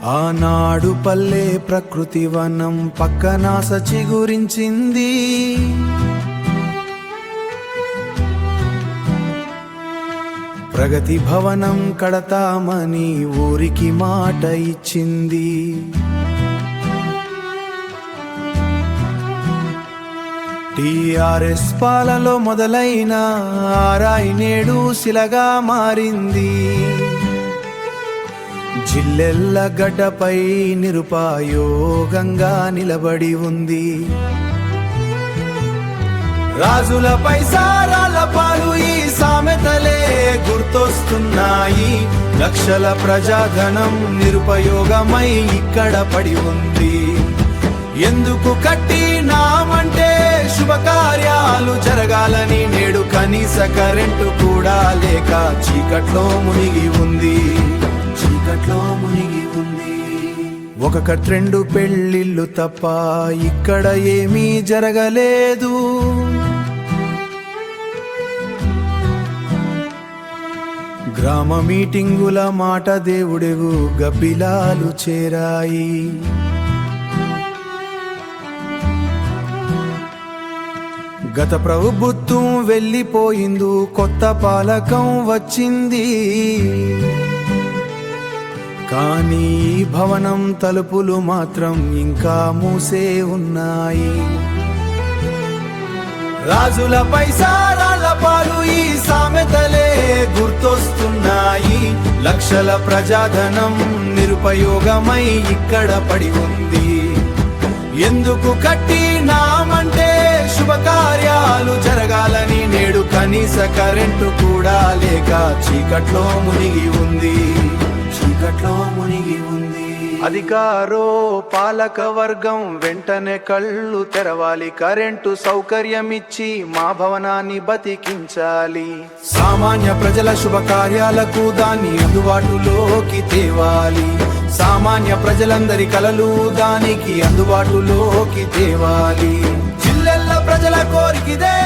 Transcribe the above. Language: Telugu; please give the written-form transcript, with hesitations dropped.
ఆనాడు పల్లె ప్రకృతి వనం పక్కన సచిగురించింది. ప్రగతి భవనం కడతామని ఊరికి మాట ఇచ్చింది. టీఆర్ఎస్ పాలలో మొదలైన రాయి నేడు శిలగా మారింది. జిల్లెల్ల గడ్డపై నిరుపయోగంగా నిలబడి ఉంది. రాజులపై సారాల పాలు ఈ సామెతలే గుర్తొస్తున్నాయి. లక్షల ప్రజాధనం నిరుపయోగమై ఇక్కడ పడి ఉంది. ఎందుకు కట్టినామంటే శుభకార్యాలు జరగాలని. నేడు కనీస కరెంటు కూడా లేక చీకట్లో మునిగి ఉంది. ఒకటి రెండు పెళ్ళిళ్ళు తప్ప ఇక్కడ ఏమీ జరగలేదు. గ్రామ మీటింగుల మాట దేవుడెగు గబ్బిలాలు చేరాయి. గత ప్రభుత్వం వెళ్ళిపోయిందు, కొత్త పాలకం వచ్చింది. కానీ భవనం తలుపులు మాత్రం ఇంకా మూసే ఉన్నాయి. రాజులపై సారాల పాలు ఈ సామెతలే గుర్తొస్తున్నాయి. లక్షల ప్రజాధనం నిరుపయోగమై ఇక్కడ పడి ఉంది. ఎందుకు కట్టినామంటే శుభకార్యాలు జరగాలని. నేడు కనీస కరెంటు కూడా లేక చీకట్లో మునిగి ఉంది. అధికారో పాలక వర్గం వెంటనే కళ్ళు తెరవాలి. కరెంటు సౌకర్యం ఇచ్చి మా భవనాన్ని బతికించాలి. సామాన్య ప్రజల శుభకార్యాలకు దాన్ని అందుబాటులోకి తేవాలి. సామాన్య ప్రజలందరి కలలు దానికి అందుబాటులోకి తేవాలి. జిల్లెల్ల ప్రజల కోరికిదే